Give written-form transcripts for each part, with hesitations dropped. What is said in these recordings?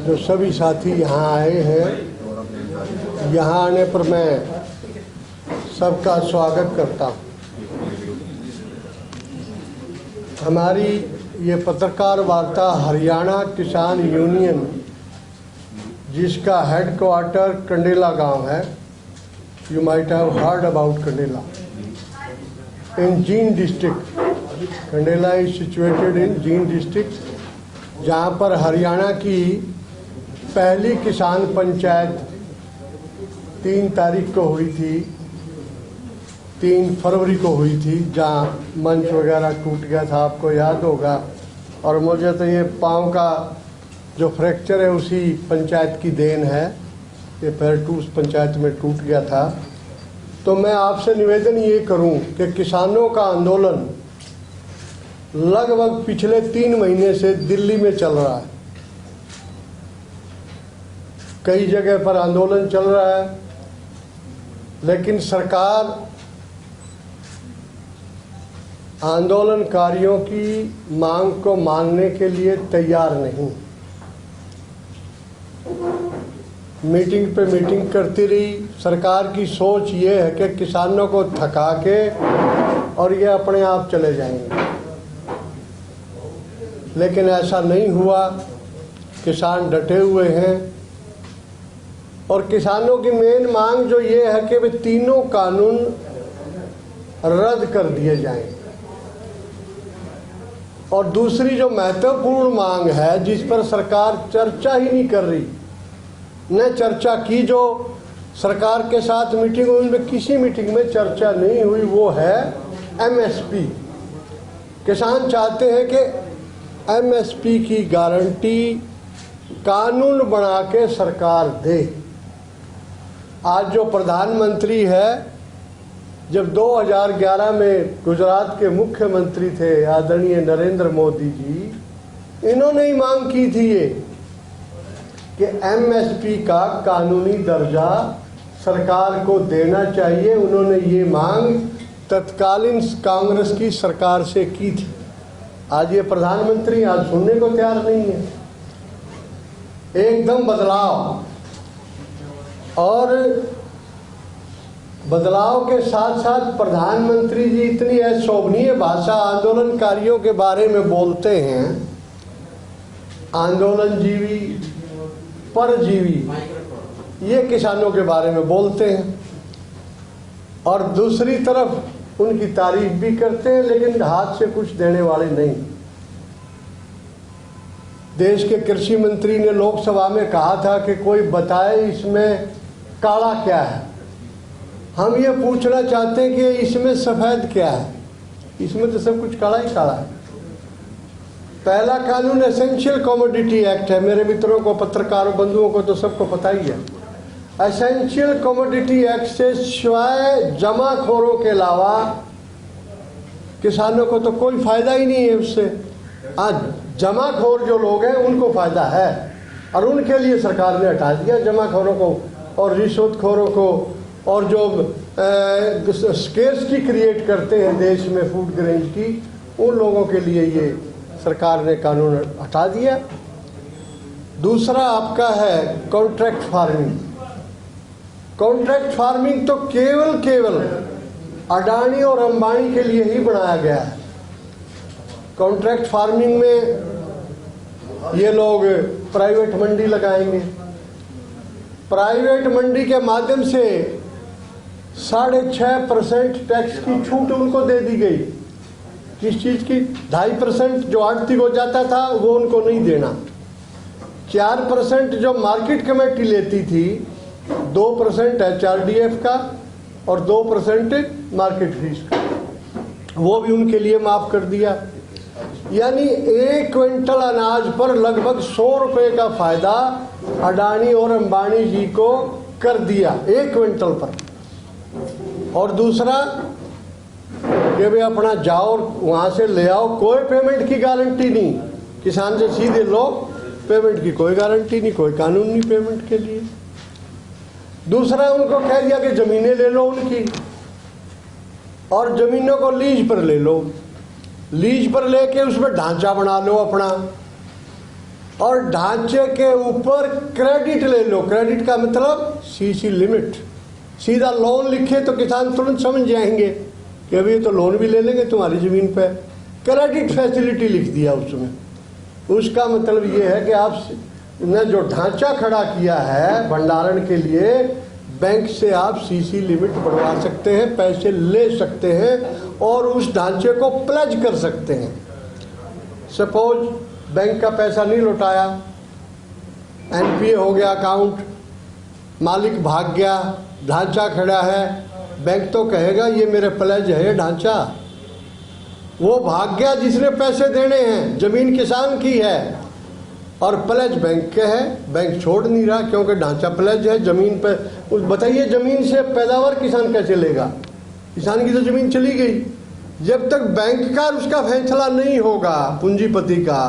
जो सभी साथी यहाँ आए हैं, यहाँ आने पर मैं सबका स्वागत करता हूँ। हमारी ये पत्रकार वार्ता हरियाणा किसान यूनियन, जिसका हेडक्वार्टर कंडेला गांव है, you might have heard about Kandela, in Jind district. Kandela is situated in Jind district, जहाँ पर हरियाणा की पहली किसान पंचायत 3 तारीख को हुई थी, 3 फरवरी को हुई थी, जहाँ मंच वगैरह टूट गया था, आपको याद होगा। और मुझे तो ये पाँव का जो फ्रैक्चर है उसी पंचायत की देन है, ये पैर उस पंचायत में टूट गया था। तो मैं आपसे निवेदन ये करूं कि किसानों का आंदोलन लगभग पिछले 3 महीने से दिल्ली में चल रहा है। कई जगह पर आंदोलन चल रहा है, लेकिन सरकार आंदोलनकारियों की मांग को मानने के लिए तैयार नहीं। मीटिंग पे मीटिंग करती रही। सरकार की सोच ये है कि किसानों को थका के और ये अपने आप चले जाएंगे, लेकिन ऐसा नहीं हुआ। किसान डटे हुए हैं और किसानों की मेन मांग जो ये है कि वे तीनों कानून रद्द कर दिए जाएं। और दूसरी जो महत्वपूर्ण मांग है, जिस पर सरकार चर्चा ही नहीं कर रही, न चर्चा की, जो सरकार के साथ मीटिंग हुई उनमें किसी मीटिंग में चर्चा नहीं हुई, वो है एमएसपी। किसान चाहते हैं कि एमएसपी की गारंटी कानून बना के सरकार दे। आज जो प्रधानमंत्री है, जब 2011 में गुजरात के मुख्यमंत्री थे आदरणीय नरेंद्र मोदी जी, इन्होंने ही मांग की थी ये कि एमएसपी का कानूनी दर्जा सरकार को देना चाहिए। उन्होंने ये मांग तत्कालीन कांग्रेस की सरकार से की थी। आज ये प्रधानमंत्री आज सुनने को तैयार नहीं है। एकदम बदलाव, और बदलाव के साथ साथ प्रधानमंत्री जी इतनी अशोभनीय भाषा आंदोलनकारियों के बारे में बोलते हैं, आंदोलनजीवी, परजीवी, ये किसानों के बारे में बोलते हैं, और दूसरी तरफ उनकी तारीफ भी करते हैं, लेकिन हाथ से कुछ देने वाले नहीं। देश के कृषि मंत्री ने लोकसभा में कहा था कि कोई बताए इसमें काला क्या है। हम ये पूछना चाहते हैं कि इसमें सफ़ेद क्या है। इसमें तो सब कुछ काला ही काला है। पहला कानून एसेंशियल कमोडिटी एक्ट है। मेरे मित्रों को, पत्रकारों बंधुओं को तो सबको पता ही है। एसेंशियल कमोडिटी एक्ट से सिवाय जमाखोरों के अलावा किसानों को तो कोई फायदा ही नहीं है उससे। आज जमाखोर जो लोग हैं उनको फायदा है, और उनके लिए सरकार ने हटा दिया जमाखोरों को और रिश्वतखोरों को, और जो स्केर्सिटी क्रिएट करते हैं देश में फूड ग्रेन्स की, उन लोगों के लिए ये सरकार ने कानून हटा दिया। दूसरा आपका है कॉन्ट्रैक्ट फार्मिंग। कॉन्ट्रैक्ट फार्मिंग तो केवल अडानी और अंबानी के लिए ही बनाया गया है। कॉन्ट्रैक्ट फार्मिंग में ये लोग प्राइवेट मंडी लगाएंगे। प्राइवेट मंडी के माध्यम से 6.5% टैक्स की छूट उनको दे दी गई। किस चीज़ की? 2.5% जो आड़ती को जाता था वो उनको नहीं देना। 4% जो मार्केट कमेटी लेती थी, 2% HRDF का और 2% मार्केट फीस का, वो भी उनके लिए माफ़ कर दिया। यानी 1 क्विंटल अनाज पर लगभग 100 रुपये का फ़ायदा अडानी और अंबानी जी को कर दिया 1 क्विंटल पर। और दूसरा कि वे अपना जाओ वहाँ से ले आओ, कोई पेमेंट की गारंटी नहीं। किसान से सीधे लो, पेमेंट की कोई गारंटी नहीं, कोई कानून नहीं पेमेंट के लिए। दूसरा उनको कह दिया कि ज़मीनें ले लो उनकी, और ज़मीनों को लीज पर ले लो। लीज पर लेके उसमें ढांचा बना लो अपना, और ढांचे के ऊपर क्रेडिट ले लो। क्रेडिट का मतलब सीसी लिमिट। सीधा लोन लिखे तो किसान तुरंत समझ जाएंगे कि अभी तो लोन भी ले लेंगे तुम्हारी ज़मीन पे। क्रेडिट फैसिलिटी लिख दिया उसमें। उसका मतलब ये है कि आपने जो ढांचा खड़ा किया है भंडारण के लिए, बैंक से आप सीसी लिमिट बढ़वा सकते हैं, पैसे ले सकते हैं और उस ढांचे को प्लेज कर सकते हैं। सपोज बैंक का पैसा नहीं लौटाया, एनपीए हो गया अकाउंट, मालिक भाग गया, ढांचा खड़ा है, बैंक तो कहेगा ये मेरे प्लेज है ढांचा। वो भाग गया जिसने पैसे देने हैं, जमीन किसान की है और प्लेज बैंक के है। बैंक छोड़ नहीं रहा क्योंकि ढांचा प्लेज है जमीन पे। बताइए जमीन से पैदावार किसान कैसे लेगा? किसान की तो जमीन चली गई। जब तक बैंक का उसका फैसला नहीं होगा पूंजीपति का,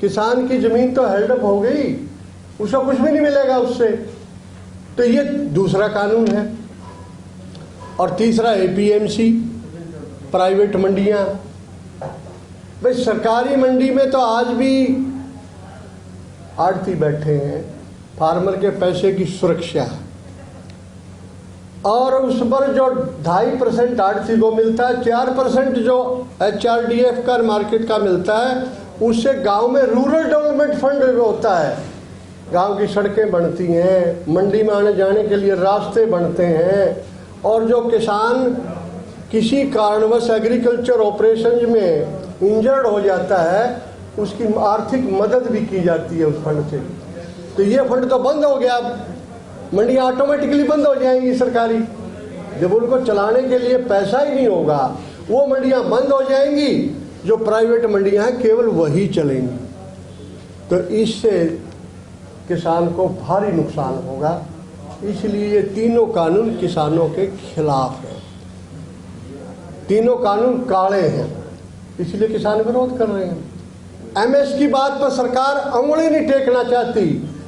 किसान की जमीन तो हेल्डअप हो गई, उसको कुछ भी नहीं मिलेगा उससे। तो ये दूसरा कानून है। और तीसरा एपीएमसी, प्राइवेट मंडियां। भाई सरकारी मंडी में तो आज भी आड़ती बैठे हैं, फार्मर के पैसे की सुरक्षा, और उस पर जो 2.5% आड़ती को मिलता है, 4% जो HRDF का मार्केट का मिलता है, उससे गांव में रूरल डेवलपमेंट फंड होता है। गांव की सड़कें बनती हैं, मंडी में आने जाने के लिए रास्ते बनते हैं, और जो किसान किसी कारणवश एग्रीकल्चर ऑपरेशन में इंजर्ड हो जाता है उसकी आर्थिक मदद भी की जाती है उस फंड से। तो ये फंड तो बंद हो गया, अब मंडियाँ ऑटोमेटिकली बंद हो जाएंगी सरकारी। जब उनको चलाने के लिए पैसा ही नहीं होगा, वो मंडियाँ बंद हो जाएंगी। जो प्राइवेट मंडियाँ हैं केवल वही चलेंगी। तो इससे किसान को भारी नुकसान होगा। इसलिए ये तीनों कानून किसानों के खिलाफ हैं, तीनों कानून काले हैं, इसलिए किसान विरोध कर रहे हैं। एमएस की बात पर सरकार अंगुली नहीं टेकना चाहती।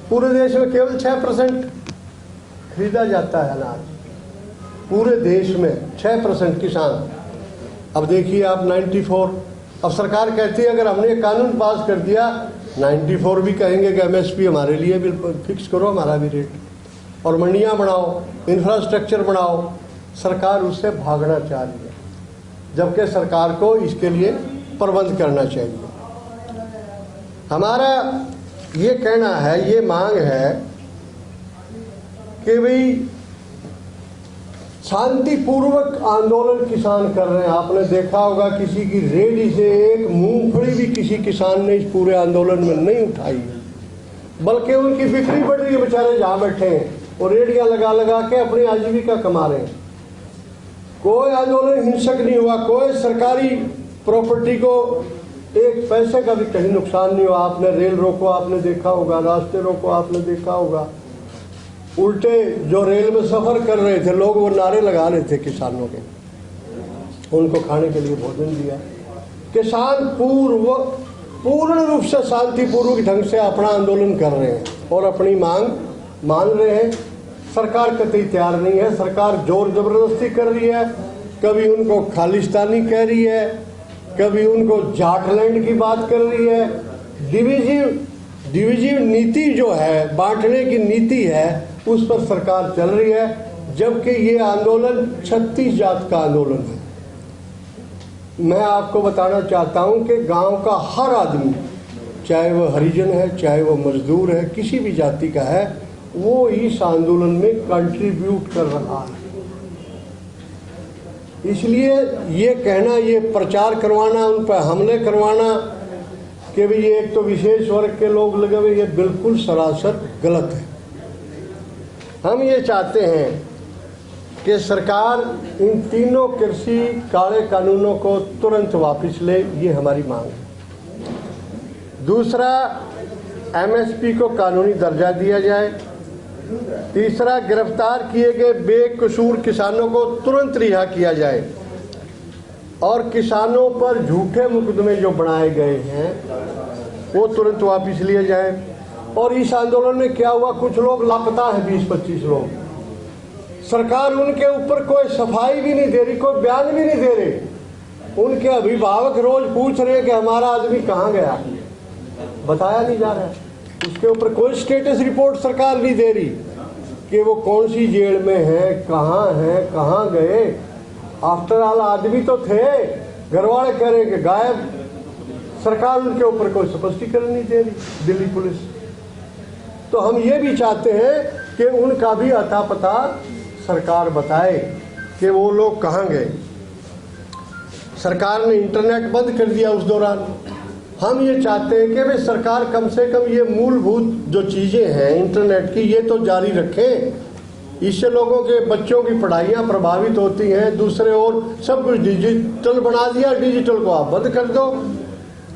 पूरे देश में केवल 6% खरीदा जाता है अनाज, पूरे देश में 6% किसान। अब देखिए आप 94, अब सरकार कहती है अगर हमने कानून पास कर दिया 94 भी कहेंगे कि एमएसपी हमारे लिए भी फिक्स करो, हमारा भी रेट, और मंडियाँ बढ़ाओ, इंफ्रास्ट्रक्चर बढ़ाओ। सरकार उससे भागना चाह रही है, जबकि सरकार को इसके लिए प्रबंध करना चाहिए। हमारा ये कहना है, ये मांग है कि भाई शांतिपूर्वक आंदोलन किसान कर रहे हैं। आपने देखा होगा किसी की रेडी से एक मूंगफली भी किसी किसान ने इस पूरे आंदोलन में नहीं उठाई, बल्कि उनकी बिक्री बढ़ रही है। बेचारे जहाँ बैठे हैं और रेडियां लगा लगा के अपनी आजीविका कमा रहे हैं। कोई आंदोलन हिंसक नहीं हुआ, कोई सरकारी प्रॉपर्टी को एक पैसे का भी कहीं नुकसान नहीं हुआ। आपने रेल रोको, आपने देखा होगा, रास्ते रोको, आपने देखा होगा। उल्टे जो रेल में सफ़र कर रहे थे लोग, वो नारे लगा रहे थे किसानों के, उनको खाने के लिए भोजन दिया। किसान पूर्ण रूप से शांतिपूर्वक ढंग से अपना आंदोलन कर रहे हैं और अपनी मांग मान रहे हैं। सरकार कतई तैयार नहीं है, सरकार जोर जबरदस्ती कर रही है। कभी उनको खालिस्तानी कह रही है, कभी उनको जाटलैंड की बात कर रही है। डिविजिव नीति जो है, बांटने की नीति है, उस पर सरकार चल रही है, जबकि ये आंदोलन 36 जात का आंदोलन है। मैं आपको बताना चाहता हूं कि गांव का हर आदमी, चाहे वो हरिजन है, चाहे वो मजदूर है, किसी भी जाति का है, वो इस आंदोलन में कंट्रीब्यूट कर रहा है। इसलिए ये कहना, ये प्रचार करवाना, उन पर हमले करवाना कि भाई ये एक तो विशेष वर्ग के लोग लगे हुए, ये बिल्कुल सरासर गलत है। हम ये चाहते हैं कि सरकार इन तीनों कृषि काले कानूनों को तुरंत वापस ले, ये हमारी मांग है। दूसरा, एमएसपी को कानूनी दर्जा दिया जाए। तीसरा, गिरफ्तार किए गए बेकसूर किसानों को तुरंत रिहा किया जाए और किसानों पर झूठे मुकदमे जो बनाए गए हैं वो तुरंत वापस लिए जाए। और इस आंदोलन में क्या हुआ, कुछ लोग लापता हैं, 20-25 लोग। सरकार उनके ऊपर कोई सफाई भी नहीं दे रही, कोई बयान भी नहीं दे रहे। उनके अभिभावक रोज पूछ रहे हैं कि हमारा आदमी कहाँ गया, बताया नहीं जा रहा है। उसके ऊपर कोई स्टेटस रिपोर्ट सरकार नहीं दे रही कि वो कौन सी जेल में है, कहाँ गए। आफ्टर ऑल आदमी तो थे, घर वाले कह रहे कि गायब। सरकार उनके ऊपर कोई स्पष्टीकरण नहीं दे रही, दिल्ली पुलिस। तो हम ये भी चाहते हैं कि उनका भी अता पता सरकार बताए कि वो लोग कहाँ गए। सरकार ने इंटरनेट बंद कर दिया उस दौरान। हम ये चाहते हैं कि भाई सरकार कम से कम ये मूलभूत जो चीज़ें हैं इंटरनेट की, ये तो जारी रखें। इससे लोगों के बच्चों की पढ़ाइयाँ प्रभावित होती हैं। दूसरे ओर सब कुछ डिजिटल बना दिया, डिजिटल को आप बंद कर दो।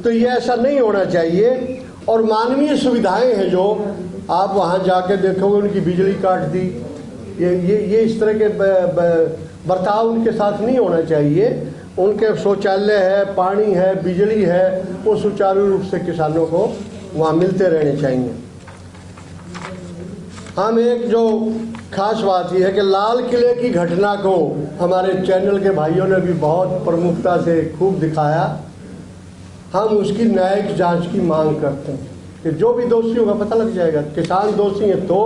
तो ये ऐसा नहीं होना चाहिए। और मानवीय सुविधाएं हैं जो आप वहाँ जाके देखोगे, उनकी बिजली काट दी, ये इस तरह के बर्ताव उनके साथ नहीं होना चाहिए। उनके शौचालय है, पानी है, बिजली है, वो सुचारू रूप से किसानों को वहाँ मिलते रहने चाहिए। हम एक जो खास बात यह है कि लाल किले की घटना को हमारे चैनल के भाइयों ने भी बहुत प्रमुखता से खूब दिखाया। हम उसकी न्यायिक जांच की मांग करते हैं कि जो भी दोषी होगा पता लग जाएगा। किसान दोषी हैं तो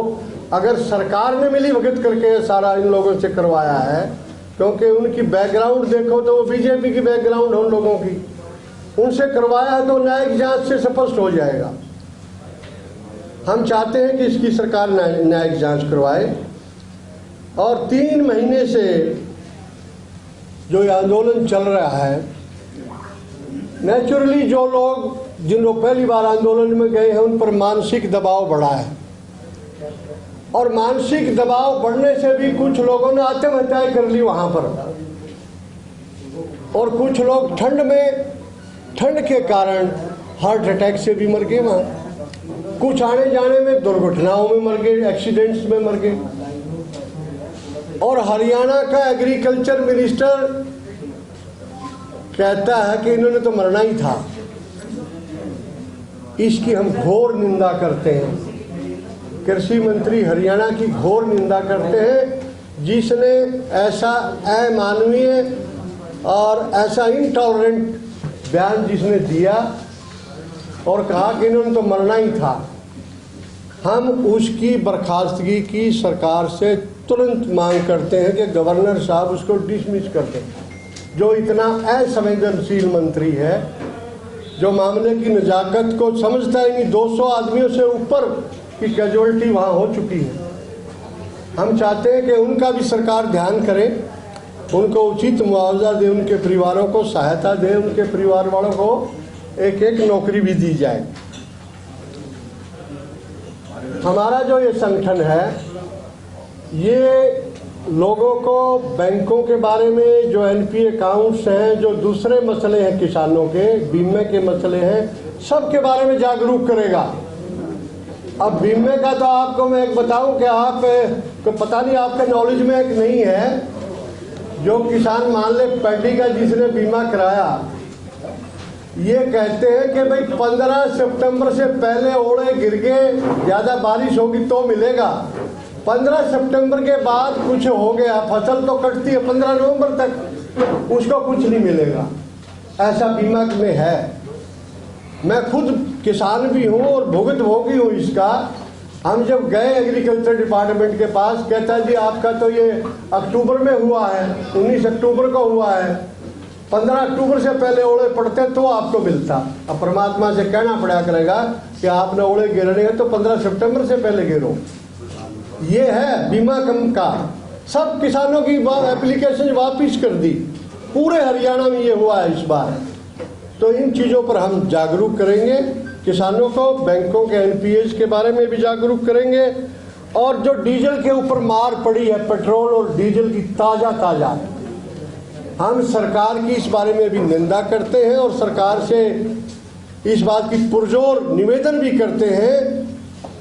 अगर सरकार ने मिली भगत करके सारा इन लोगों से करवाया है, क्योंकि उनकी बैकग्राउंड देखो तो वो बीजेपी की बैकग्राउंड है उन लोगों की, उनसे करवाया है तो न्यायिक जांच से स्पष्ट हो जाएगा। हम चाहते हैं कि इसकी सरकार न्यायिक जांच करवाए। और 3 महीने से जो ये आंदोलन चल रहा है, नेचुरली जो लोग जिन लोग पहली बार आंदोलन में गए हैं उन पर मानसिक दबाव बढ़ा है। और मानसिक दबाव बढ़ने से भी कुछ लोगों ने आत्महत्याएं कर ली वहाँ पर। और कुछ लोग ठंड के कारण हार्ट अटैक से भी मर गए वहाँ। कुछ आने जाने में दुर्घटनाओं में मर गए, एक्सीडेंट्स में मर गए। और हरियाणा का एग्रीकल्चर मिनिस्टर कहता है कि इन्होंने तो मरना ही था। इसकी हम घोर निंदा करते हैं। कृषि मंत्री हरियाणा की घोर निंदा करते हैं, जिसने ऐसा अमानवीय और ऐसा इनटॉलरेंट बयान जिसने दिया और कहा कि इन्होंने तो मरना ही था। हम उसकी बर्खास्तगी की सरकार से तुरंत मांग करते हैं कि गवर्नर साहब उसको डिसमिस कर दें। जो इतना असंवेदनशील मंत्री है, जो मामले की नजाकत को समझता ही नहीं। 200 आदमियों से ऊपर की कैजुअल्टी वहाँ हो चुकी है। हम चाहते हैं कि उनका भी सरकार ध्यान करे, उनको उचित मुआवजा दे, उनके परिवारों को सहायता दे, उनके परिवार वालों को एक नौकरी भी दी जाए। हमारा जो ये संगठन है, ये लोगों को बैंकों के बारे में, जो एनपीए अकाउंट्स हैं, जो दूसरे मसले हैं किसानों के, बीमे के मसले हैं, सब के बारे में जागरूक करेगा। अब बीमे का तो आपको मैं एक बताऊं कि आप को पता नहीं, आपके नॉलेज में एक नहीं है। जो किसान मान ले पैडी का जिसने बीमा कराया, ये कहते हैं कि भाई 15 सितंबर से पहले ओले गिर गए, ज़्यादा बारिश होगी तो मिलेगा। 15 सितंबर के बाद कुछ हो गया, फसल तो कटती है 15 नवंबर तक, उसको कुछ नहीं मिलेगा। ऐसा बीमा में है। मैं खुद किसान भी हूँ और भुगतभोगी हूँ इसका। हम जब गए एग्रीकल्चर डिपार्टमेंट के पास, कहता जी आपका तो ये अक्टूबर में हुआ है, 19 अक्टूबर को हुआ है, 15 अक्टूबर से पहले ओले पड़ते तो आपको मिलता। अब परमात्मा से कहना पड़ा करेगा कि आपने ओले गिरने हैं तो 15 सितंबर से पहले गिरो। ये है बीमा कम का। सब किसानों की एप्लीकेशन वापिस कर दी। पूरे हरियाणा में ये हुआ है इस बार। तो इन चीज़ों पर हम जागरूक करेंगे किसानों को, बैंकों के एनपीएस के बारे में भी जागरूक करेंगे। और जो डीजल के ऊपर मार पड़ी है, पेट्रोल और डीजल की ताज़ा, हम सरकार की इस बारे में भी निंदा करते हैं और सरकार से इस बात की पुरजोर निवेदन भी करते हैं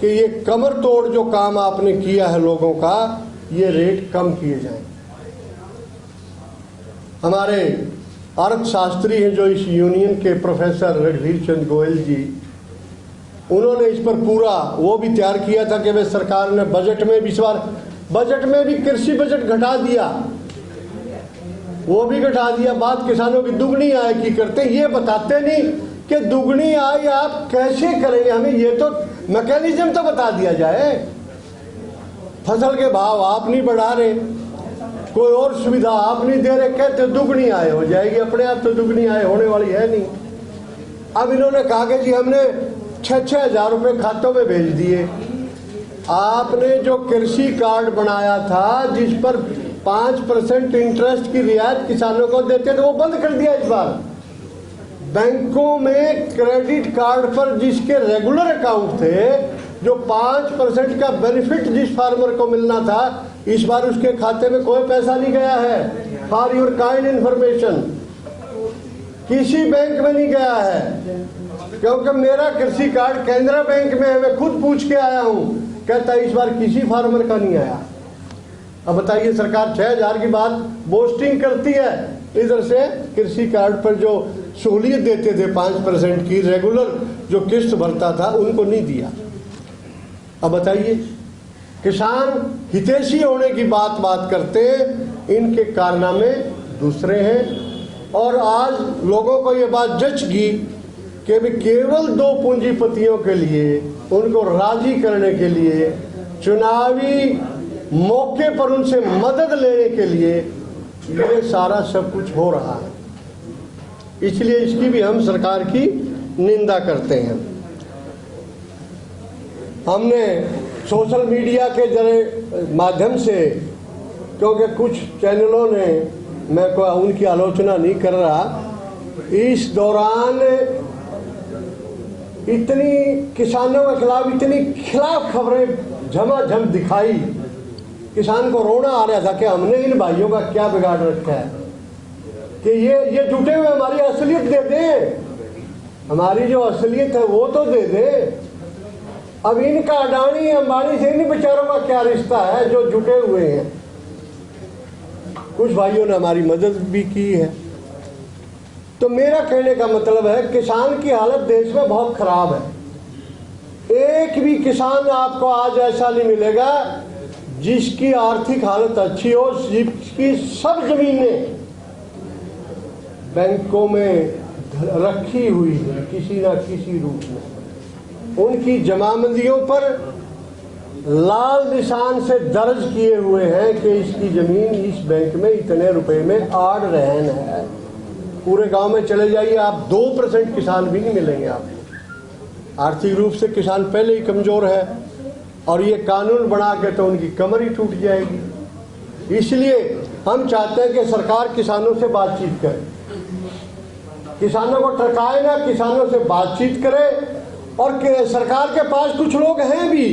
कि ये कमर तोड़ जो काम आपने किया है लोगों का, ये रेट कम किए जाएं। हमारे अर्थशास्त्री हैं जो इस यूनियन के, प्रोफेसर रणधीर चंद गोयल जी, उन्होंने इस पर पूरा वो भी तैयार किया था कि वे सरकार ने बजट में भी, इस बार बजट में भी कृषि बजट घटा दिया, वो भी घटा दिया। बात किसानों की दुगनी आय की करते, ये बताते नहीं कि दुगनी आय आप कैसे करेंगे। हमें ये तो मैकेनिज्म तो बता दिया जाए। फसल के भाव आप नहीं बढ़ा रहे, कोई और सुविधा आप नहीं दे रहे, कहते दुगनी आय हो जाएगी, अपने आप तो दुगनी आय होने वाली है नहीं। अब इन्होंने कहा कि जी हमने 6-6 हज़ार रुपये खातों में भेज दिए। आपने जो कृषि कार्ड बनाया था जिस पर 5% इंटरेस्ट की रियायत किसानों को देते थे, वो बंद कर दिया इस बार। बैंकों में क्रेडिट कार्ड पर जिसके रेगुलर अकाउंट थे, जो 5% का बेनिफिट जिस फार्मर को मिलना था, इस बार उसके खाते में कोई पैसा नहीं गया है। फॉर योर काइंड इन्फॉर्मेशन, किसी बैंक में नहीं गया है, क्योंकि मेरा कृषि कार्ड केंद्र बैंक में है, मैं खुद पूछ के आया हूं, कहता है इस बार किसी फार्मर का नहीं आया। अब बताइए, सरकार 6,000 की बात बोस्टिंग करती है, इधर से कृषि कार्ड पर जो सहूलियत देते थे 5% की रेगुलर जो किस्त भरता था, उनको नहीं दिया। अब बताइए, किसान हितैषी होने की बात करते हैं, इनके कारनामे दूसरे हैं। और आज लोगों को ये बात जच गई कि भी केवल 2 पूंजीपतियों के लिए, उनको राजी करने के लिए, चुनावी मौके पर उनसे मदद लेने के लिए ये सारा सब कुछ हो रहा है। इसलिए इसकी भी हम सरकार की निंदा करते हैं। हमने सोशल मीडिया के माध्यम से, क्योंकि कुछ चैनलों ने, मैं उनकी आलोचना नहीं कर रहा, इस दौरान इतनी किसानों के खिलाफ इतनी खिलाफ खबरें झमाझम दिखाई, किसान को रोना आ रहा था कि हमने इन भाइयों का क्या बिगाड़ रखा है कि ये जुटे हुए हमारी असलियत दे दें, हमारी जो असलियत है वो तो दे दें। अब इनका अडानी अंबानी से इन बेचारों का क्या रिश्ता है जो जुटे हुए हैं। कुछ भाइयों ने हमारी मदद भी की है। तो मेरा कहने का मतलब है, किसान की हालत देश में बहुत खराब है। एक भी किसान आपको आज ऐसा नहीं मिलेगा जिसकी आर्थिक हालत अच्छी हो, जिसकी सब जमीनें बैंकों में रखी हुई है किसी ना किसी रूप में, उनकी जमाबंदियों पर लाल निशान से दर्ज किए हुए हैं कि इसकी जमीन इस बैंक में इतने रुपए में आड़ रहन है। पूरे गांव में चले जाइए आप, 2% किसान भी नहीं मिलेंगे आपको। आर्थिक रूप से किसान पहले ही कमजोर है, और ये कानून बना के तो उनकी कमर ही टूट जाएगी। इसलिए हम चाहते हैं कि सरकार किसानों से बातचीत करे, किसानों को टरकाए ना, किसानों से बातचीत करे। और सरकार के पास कुछ लोग हैं भी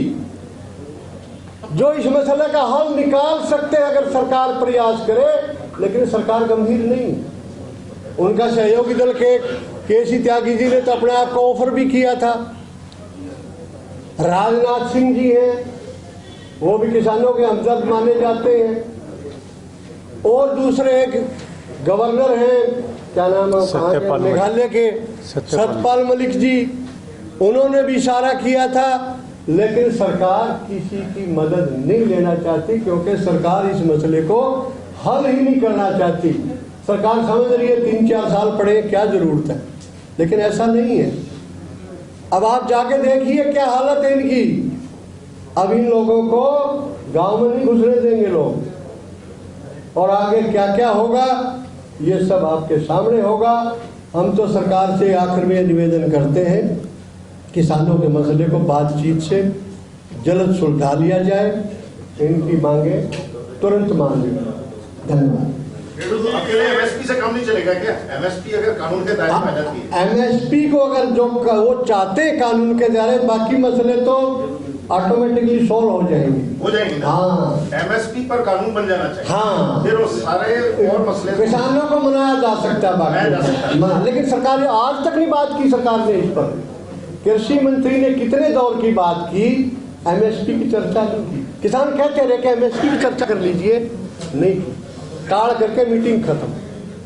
जो इस मसले का हल निकाल सकते हैं अगर सरकार प्रयास करे, लेकिन सरकार गंभीर नहीं। उनका सहयोगी दल के केसी त्यागी जी ने तो अपने आप को ऑफर भी किया था। राजनाथ सिंह जी हैं, वो भी किसानों के हमदर्द माने जाते हैं। और दूसरे एक गवर्नर हैं, क्या नाम है, मेघालय के, सत्यपाल मलिक जी, उन्होंने भी इशारा किया था, लेकिन सरकार किसी की मदद नहीं लेना चाहती, क्योंकि सरकार इस मसले को हल ही नहीं करना चाहती। सरकार समझ रही है 3-4 साल पड़े, क्या जरूरत है, लेकिन ऐसा नहीं है। अब आप जाके देखिए क्या हालत है इनकी। अब इन लोगों को गांव में नहीं घुसने देंगे लोग, और आगे क्या क्या होगा ये सब आपके सामने होगा। हम तो सरकार से आखिर में निवेदन करते हैं, किसानों के मसले को बातचीत से जल्द सुलझा लिया जाए, इनकी मांगे तुरंत मान ली। धन्यवाद। एमएसपी से काम नहीं चलेगा क्या? एमएसपी अगर कानून के दायरे में आ जाती है, एमएसपी को अगर जो वो चाहते हैं कानून के दायरे, बाकी मसले तो ऑटोमेटिकली सॉल्व हो जाएंगे। हाँ, एमएसपी पर कानून बन जाना चाहिए। हाँ, फिर वो सारे और मसले किसानों को मनाया जा सकता है बाकी। लेकिन सरकार ने आज तक नहीं बात की, सरकार ने इस पर, कृषि मंत्री ने कितने दौर की बात की, एमएसपी की चर्चा नहीं की। किसान कहते रहे कि एमएसपी की चर्चा कर लीजिए, नहीं, टाल करके मीटिंग खत्म।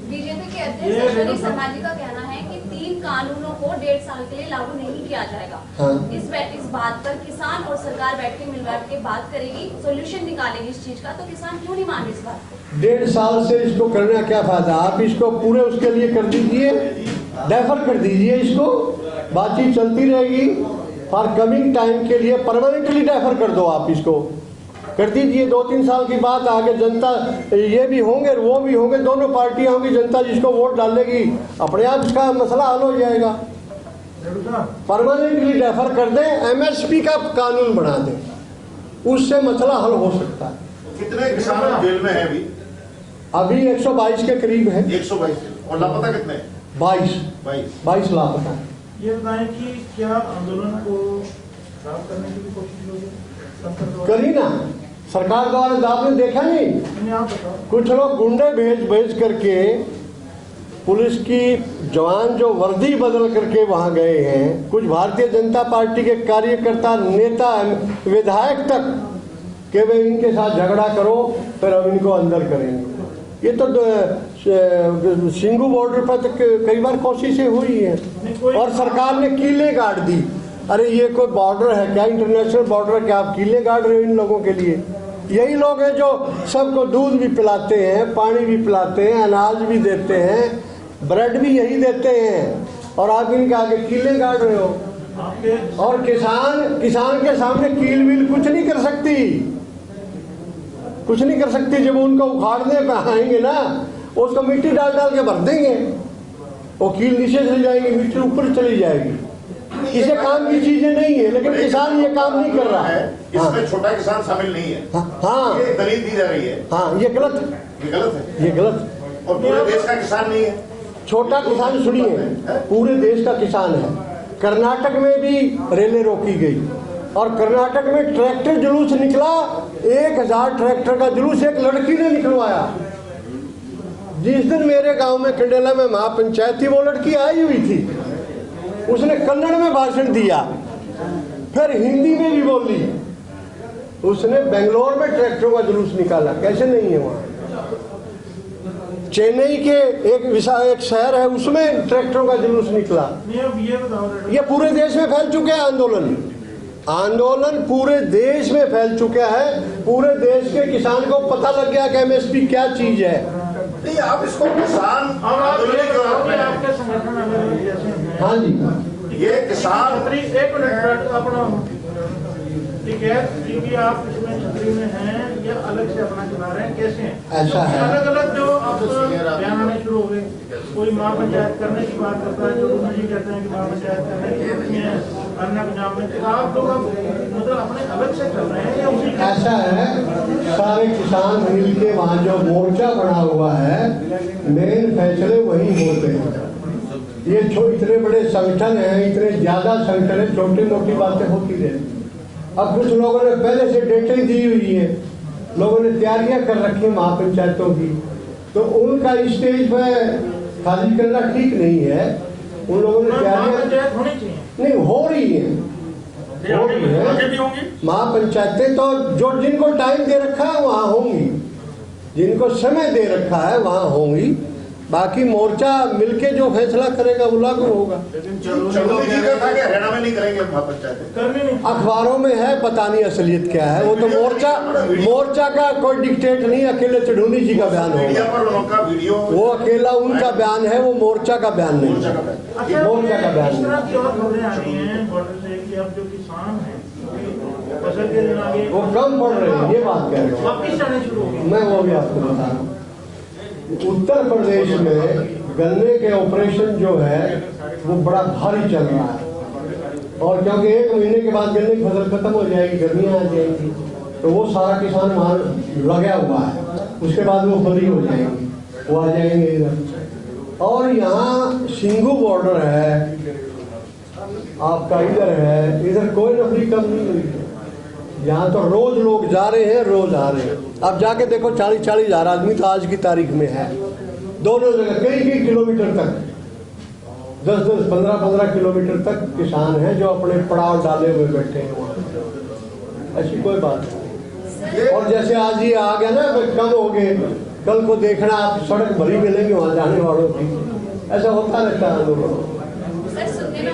बीजेपी के अध्यक्ष शरीफ समाजी का कहना है कि 3 कानूनों को 1.5 साल के लिए लागू नहीं किया जाएगा। हाँ। इस बात पर किसान और सरकार बैठ के मिल बैठ के बात करेगी, सोल्यूशन निकालेगी इस चीज का, तो किसान क्यों नहीं मान इस बात को? 1.5 साल से इसको करना क्या फायदा? आप इसको पूरे उसके लिए कर दीजिए, डेफर कर दीजिए, इसको बातचीत चलती रहेगी, फॉर कमिंग टाइम के लिए परमानेंटली डेफर कर दो, आप इसको कर दीजिए। 2-3 साल की बात, आगे जनता ये भी होंगे वो भी होंगे, दोनों पार्टियां होंगी, जनता जिसको वोट डालेगी अपने आप इसका मसला हल हो जाएगा। परमानेंटली डेफर कर दें, एमएसपी का कानून बना दें, उससे मसला हल हो सकता है। कितने किसान जेल में है अभी 122 के करीब है। 122 और लापता कितने? 22 लापता है। ये बताएं कि क्या आंदोलन को खराब करने की भी कोशिश होगी? करी ना सरकार द्वारा, आपने देखा नहीं, कुछ लोग गुंडे भेज करके पुलिस की जवान जो वर्दी बदल करके वहां गए हैं, कुछ भारतीय जनता पार्टी के कार्यकर्ता, नेता, विधायक तक कि वे इनके साथ झगड़ा करो फिर हम इनको अंदर करेंगे। ये तो सिंगू बॉर्डर पर तक कई बार कोशिशें हुई हैं और सरकार ने कीले गाड़ दी। अरे ये कोई बॉर्डर है क्या, इंटरनेशनल बॉर्डर है क्या, आप कीले गाड़ रहे हो इन लोगों के लिए? यही लोग हैं जो सबको दूध भी पिलाते हैं, पानी भी पिलाते हैं, अनाज भी देते हैं, ब्रेड भी यही देते हैं, और आप इनके आगे कीले गाड़ रहे हो। और किसान के सामने कील वील कुछ नहीं कर सकती, कुछ नहीं कर सकती। जब उनको उखाड़ने पे आएंगे ना, उसको मिट्टी डाल डाल के भर देंगे, वो कील नीचे चली जाएगी, मिट्टी ऊपर चली जाएगी। इसे काम की चीजें नहीं है, लेकिन किसान ये काम नहीं कर रहा है। इसमें छोटा किसान शामिल नहीं है। हाँ, ये दलील दी जा रही है। हाँ, ये गलत है, ये गलत है। और पूरे देश का किसान नहीं है, छोटा किसान, सुनिए, पूरे देश का किसान है। कर्नाटक में भी रेलें रोकी गई और कर्नाटक में ट्रैक्टर जुलूस निकला, 1000 ट्रैक्टर का जुलूस एक लड़की ने निकलवाया। जिस दिन मेरे गांव में कंडेला में महापंचायत थी, वो लड़की आई हुई थी, उसने कन्नड़ में भाषण दिया, फिर हिंदी में भी बोली। उसने बेंगलोर में ट्रैक्टरों का जुलूस निकाला, कैसे नहीं है वहां? चेन्नई के एक शहर है, उसमें ट्रैक्टरों का जुलूस निकला। ये पूरे देश में फैल चुके हैं आंदोलन पूरे देश में फैल चुका है। पूरे देश के किसान को पता लग गया कि एमएसपी क्या चीज है। नहीं, आप इसको किसान आंदोलन क्यों आप आपके संगठन, हाँ जी, ये किसान एक मिनट अपना, ठीक है, क्योंकि आप इसमें छतरी में हैं या अलग से अपना चला रहे हैं, कैसे हैं? ऐसा है। अलग अलग जो आप बयान आने शुरू हो गए, कोई महापंचायत करने की बात करता है, जो जी कहते हैं कि महापंचायत करने की है, अन्य पंजाब में, तो आप लोग मतलब अपने अलग से चल रहे हैं या उसी? ऐसा है, सारे किसान मिल के वहाँ जो मोर्चा बना हुआ है, मेन फैसले वही होते हैं। ये इतने बड़े संगठन हैं, इतने ज्यादा संगठन है, छोटी मोटी बातें होती रहती। अब कुछ लोगों ने पहले से डेटें दी हुई है, लोगों ने तैयारियां कर रखी है महापंचायतों की, तो उनका स्टेज पर खाली करना ठीक नहीं है। उन लोगों ने तैयारियां नहीं हो रही है, महापंचायतें तो जो जिनको टाइम दे रखा है वहां होंगी, जिनको समय दे रखा है वहां होंगी। बाकी मोर्चा मिलके जो फैसला करेगा वो लागू होगा। हरियाणा में नहीं करेंगे महापंचायत, अखबारों में है, पता नहीं असलियत क्या है। वो तो मोर्चा का कोई डिक्टेट नहीं, अकेले चढ़ूनी जी का बयान होगा, वो अकेला उनका बयान है, वो मोर्चा का बयान नहीं, मोर्चा का बयान नहीं, वो कम पड़ रहे हैं, ये बात कह रहे हो। मैं वो भी आपको बता रहा हूँ, उत्तर प्रदेश में गन्ने के ऑपरेशन जो है वो बड़ा भारी चल रहा है, और क्योंकि 1 महीने के बाद गन्ने की फसल खत्म हो जाएगी, गर्मियां आ जाएंगी, तो वो सारा किसान वहां लगा हुआ है, उसके बाद वो फ्री हो जाएंगी, वो आ जाएंगे इधर। और यहाँ सिंगू बॉर्डर है आपका, इधर है, इधर कोई नौकरी कम नहीं हुई है। यहाँ तो रोज लोग जा रहे हैं, रोज आ रहे हैं। अब जाके देखो 40-40 हजार आदमी तो आज की तारीख में है, दोनों जगह कई किलोमीटर तक, 10-10, 15-15 किलोमीटर तक किसान हैं जो अपने पड़ाव डाले हुए बैठे हैं वहाँ। ऐसी कोई बात नहीं। और जैसे आज ये आ गया ना, कम हो गए, कल को देखना आप सड़क भरी मिलेंगी वहाँ जाने वालों की, ऐसा होता रहता है आंदोलन। सुनने में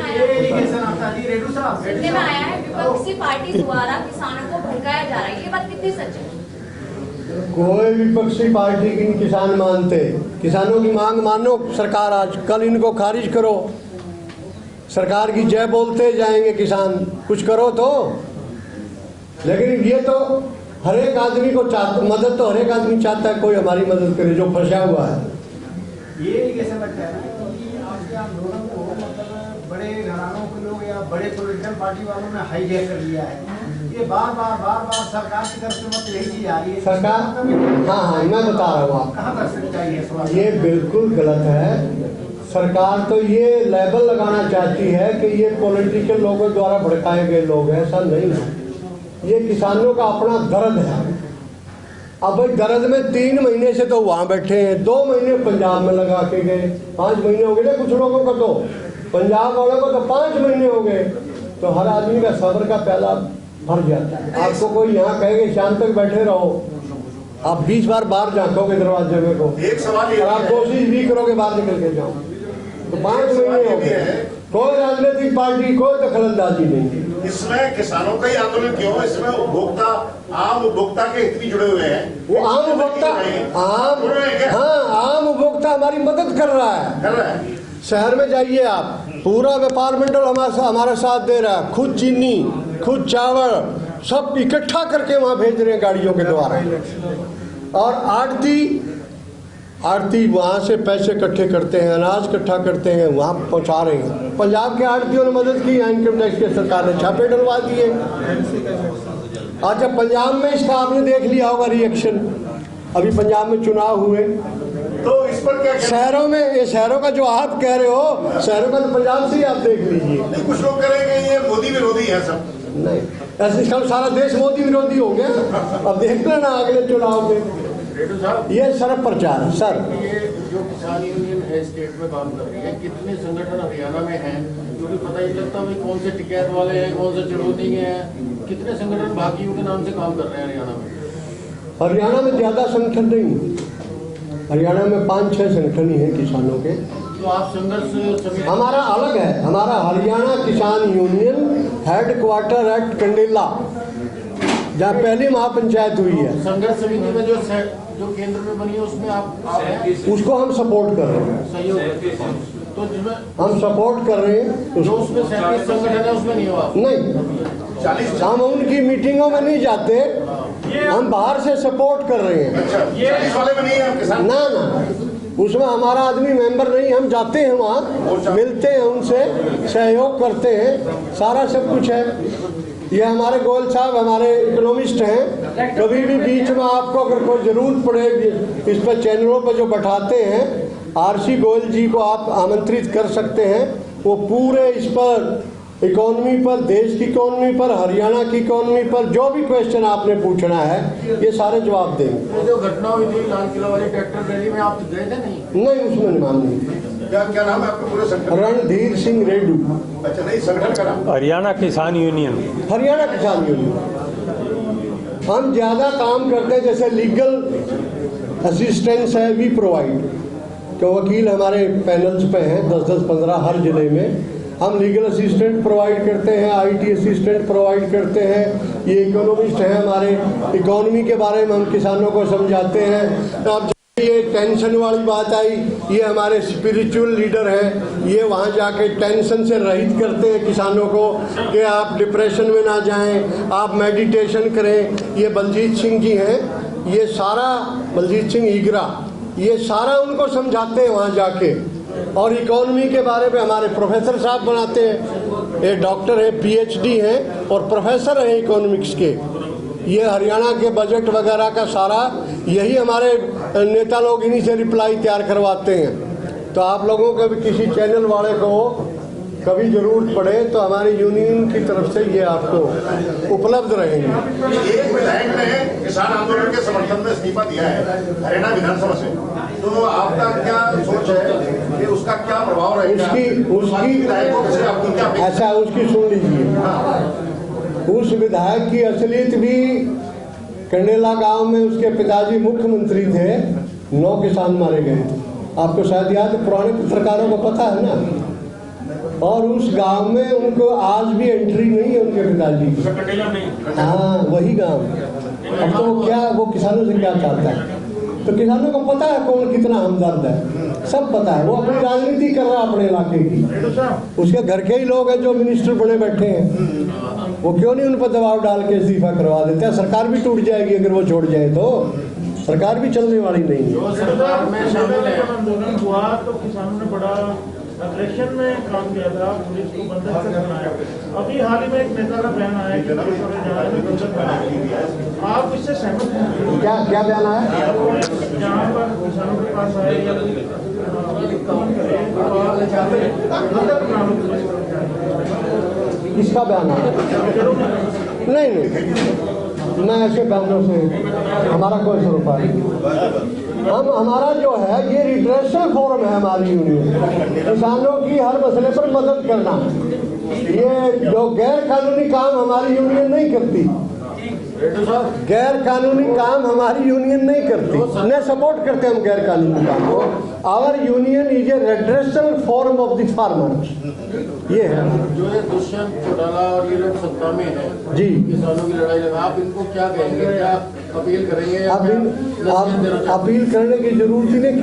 आया है विपक्षी पार्टी द्वारा किसानों को भड़काया जा रहा है, ये बात कितनी सच है? कोई विपक्षी पार्टी की किसान मानते, किसानों की मांग मानो सरकार, आज कल इनको खारिज करो। सरकार की जय बोलते जाएंगे किसान, कुछ करो तो। लेकिन ये तो हर एक आदमी को मदद तो हर एक आदमी चाहता है कोई हमारी मदद करे जो फंसा हुआ है। ये कैसा लगता है कि आज के आंदोलन को मतलब बड़े घरानों के लोग या बड़े पॉलिटिकल पार्टी वालों ने हाईजैक कर लिया है। ये बार बार सरकार की तरफ से मतलब यही चीज आ रही है। सरकार, हाँ मैं बता रहा हूँ आप, कहाँ तक सच्चाई है? ये बिल्कुल गलत है। सरकार तो ये लेबल लगाना चाहती है कि ये पॉलिटिकल लोगों द्वारा भड़काए गए लोग हैं। ऐसा नहीं है, ये किसानों का अपना दर्द है। अब भाई दर्द में 3 महीने से तो वहाँ बैठे हैं, 2 महीने पंजाब में लगा के गए, 5 महीने हो गए ना कुछ लोगों को, तो पंजाब वालों को तो 5 महीने हो गए। तो हर आदमी का सब्र का प्याला भर जाता है। आपको कोई यहाँ कहेगा शाम तक बैठे रहो, आप 20 बार बाहर झांकोगे दरवाजे में को, एक सवाल ये और आप कोशिश भी करोगे बाहर निकल के जाओ, तो 5 महीने हो गए। कोई राजनीतिक पार्टी कोई दखलंदाजी नहीं। इसमें किसानों का ही आंदोलन क्यों? इसमें उपभोक्ता, आम उपभोक्ता के हित भी जुड़े हुए हैं। वो आम उपभोक्ता, आम उपभोक्ता हमारी मदद कर रहा है। शहर में जाइए आप, पूरा व्यापार मंडल हमारा साथ दे रहा है। खुद चीनी, खुद चावल सब इकट्ठा करके वहाँ भेज रहे हैं गाड़ियों के द्वारा। और आड़ती वहाँ से पैसे इकट्ठे करते हैं, अनाज इकट्ठा करते हैं, वहाँ पहुँचा रहे हैं। पंजाब के आड़तियों ने मदद की, इनकम टैक्स की सरकार ने छापे डलवा दिए। अच्छा, पंजाब में इसका आपने देख लिया होगा रिएक्शन, अभी पंजाब में चुनाव हुए तो इस पर क्या शहरों में, ये शहरों का जो आप कह रहे हो, शहरों का तो पंजाब से ही आप देख लीजिए। नहीं, कुछ लोग करेंगे ये मोदी विरोधी है सब। नहीं, ऐसे सारा देश मोदी विरोधी हो गया। अब देख लेना अगले चुनाव में। ये सर प्रचार है सर। ये जो किसान यूनियन है स्टेट में काम कर रही है, कितने संगठन हरियाणा में हैं? क्योंकि पता ही लगता है कौन से टिकैत वाले हैं, कौन से चढ़ोती हैं, कितने संगठन भाकियों के नाम से काम कर रहे हैं हरियाणा में? हरियाणा में ज्यादा संगठन नहीं, हरियाणा में 5-6 संगठन ही है किसानों के। तो आप संघर्ष समिति, हमारा अलग है, हमारा हरियाणा किसान यूनियन हेडक्वार्टर एट कंडेला, जहाँ पहली महापंचायत हुई है। संघर्ष समिति में जो केंद्र में बनी है उसमें आप हैं? उसको हम सपोर्ट कर रहे हैं, सहयोग तो जिसमें हम सपोर्ट कर रहे हैं। जो उसमें 37 संगठन है उसमें नहीं हो आप? नहीं, हम उनकी मीटिंगों में नहीं जाते, हम बाहर से सपोर्ट कर रहे हैं। 40 वाले में नहीं है किसान? ना, उसमें हमारा आदमी मेंबर नहीं। हम जाते हैं वहाँ, मिलते हैं उनसे, सहयोग करते हैं, सारा सब कुछ है। ये हमारे गोयल साहब हमारे इकोनॉमिस्ट हैं। कभी भी बीच में आपको अगर कोई ज़रूरत पड़े, इस पर चैनलों पर जो बैठाते हैं, आरसी गोयल जी को आप आमंत्रित कर सकते हैं। वो पूरे इस पर इकोनॉमी पर, देश की इकोनॉमी पर, हरियाणा की इकोनॉमी पर जो भी क्वेश्चन आपने पूछना है, ये सारे जवाब देंगे। जो घटना हुई थी लाल किला वाली ट्रैक्टर रैली में, आप गए थे? नहीं, उसमें नाम नहीं। क्या नाम है आपका पूरे संगठन? रणधीर सिंह रेड्डू। अच्छा, नहीं संगठन का नाम? हरियाणा किसान यूनियन। हरियाणा किसान यूनियन। हम ज़्यादा काम करते हैं, जैसे लीगल असिस्टेंस है वी प्रोवाइड, तो वकील हमारे पैनल्स पे हैं 10-15 हर जिले में। हम लीगल असिस्टेंट प्रोवाइड करते हैं, आईटी असिस्टेंट प्रोवाइड करते हैं। ये इकोनॉमिस्ट हैं हमारे, इकोनॉमी के बारे में हम किसानों को समझाते हैं। तो अब ये टेंशन वाली बात आई, ये हमारे स्पिरिचुअल लीडर हैं, ये वहाँ जाके टेंशन से रहित करते हैं किसानों को कि आप डिप्रेशन में ना जाएं, आप मेडिटेशन करें। ये बलजीत सिंह जी हैं, ये सारा बलजीत सिंह ईगरा, ये सारा उनको समझाते हैं वहाँ जाके। और इकोनॉमी के बारे में हमारे प्रोफेसर साहब बनाते हैं, ये डॉक्टर हैं, पीएचडी हैं और प्रोफेसर हैं इकोनॉमिक्स के। ये हरियाणा के बजट वगैरह का सारा यही हमारे नेता लोग इन्हीं से रिप्लाई तैयार करवाते हैं। तो आप लोगों को भी किसी चैनल वाले को कभी जरूरत पड़े तो हमारी यूनियन की तरफ से ये आपको उपलब्ध रहेंगे। एक विधायक ने किसान आंदोलन के समर्थन में इस्तीफा दिया है हरियाणा विधानसभा से, तो आपका क्या सोच है कि उसका क्या प्रभाव रहेगा? उसकी विधायकों से आपको क्या? ऐसा उसकी सुन लीजिए। उस विधायक की असलियत भी कंडेला गांव में उसके पिताजी मुख्यमंत्री थे, 9 किसान मारे गए थे। आपको शायद याद है, पुराने पत्रकारों को पता है ना। और उस गांव में उनको आज भी एंट्री नहीं है उनके पिताजी की। हाँ, वही गांव। अब तो क्या वो किसानों से क्या चाहता है? तो किसानों को पता है कौन कितना हमदर्द है, सब पता है। वो अपनी राजनीति कर रहा है अपने इलाके की। उसके घर के ही लोग हैं जो मिनिस्टर बने बैठे हैं, वो क्यों नहीं उन पर दबाव डाल के इस्तीफा करवा देते हैं? सरकार भी टूट जाएगी अगर वो छोड़ जाए तो, सरकार भी चलने वाली नहीं है। आंदोलन हुआ तो किसानों ने बड़ा अग्रेशन में काम किया था, पुलिस को बंधक से बनाया। अभी हाल ही में एक नेता का बयान आया कि आप इससे सहमत हैं? क्या बयान आया? जहाँ पर किसानों के पास आए या काम करे तो बंधक बनाओ पुलिस को। किसका बयान आया? नहीं, मैं ऐसे बयानों से हमारा कोई सरोकार नहीं। हमारा जो है ये रिड्रेसल फोरम है हमारी यूनियन, किसानों की हर मसले पर मदद करना। ये जो गैर कानूनी काम हमारी यूनियन नहीं करती, गैर कानूनी काम हमारी यूनियन नहीं करती, न सपोर्ट करते हम गैर कानूनी काम को। Our union is a redressal form of the farmers. ये है जो ये दुष्यंत चौटाला और ये लोग सत्ता में है जी, किसानों की लड़ाई लगा, आप इनको क्या कहेंगे, क्या अपील करेंगे? अब अपील करने की जरूरत ही नहीं,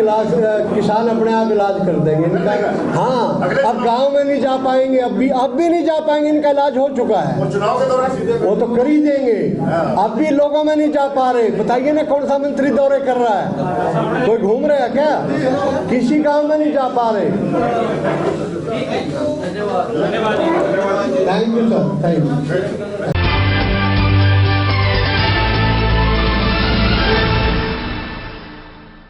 किसान अपने आप इलाज कर देंगे इनका। हाँ, अब गांव में नहीं जा पाएंगे, अब भी नहीं जा पाएंगे, इनका इलाज हो चुका है, चुनाव के दौरान वो तो कर ही देंगे। अब भी लोगों में नहीं जा पा रहे, बताइए ना कौन सा मंत्री दौरे कर रहा है? कोई घूम रहे हैं क्या? किसी गांव में नहीं जा पा रहे। Thank you sir, thank you.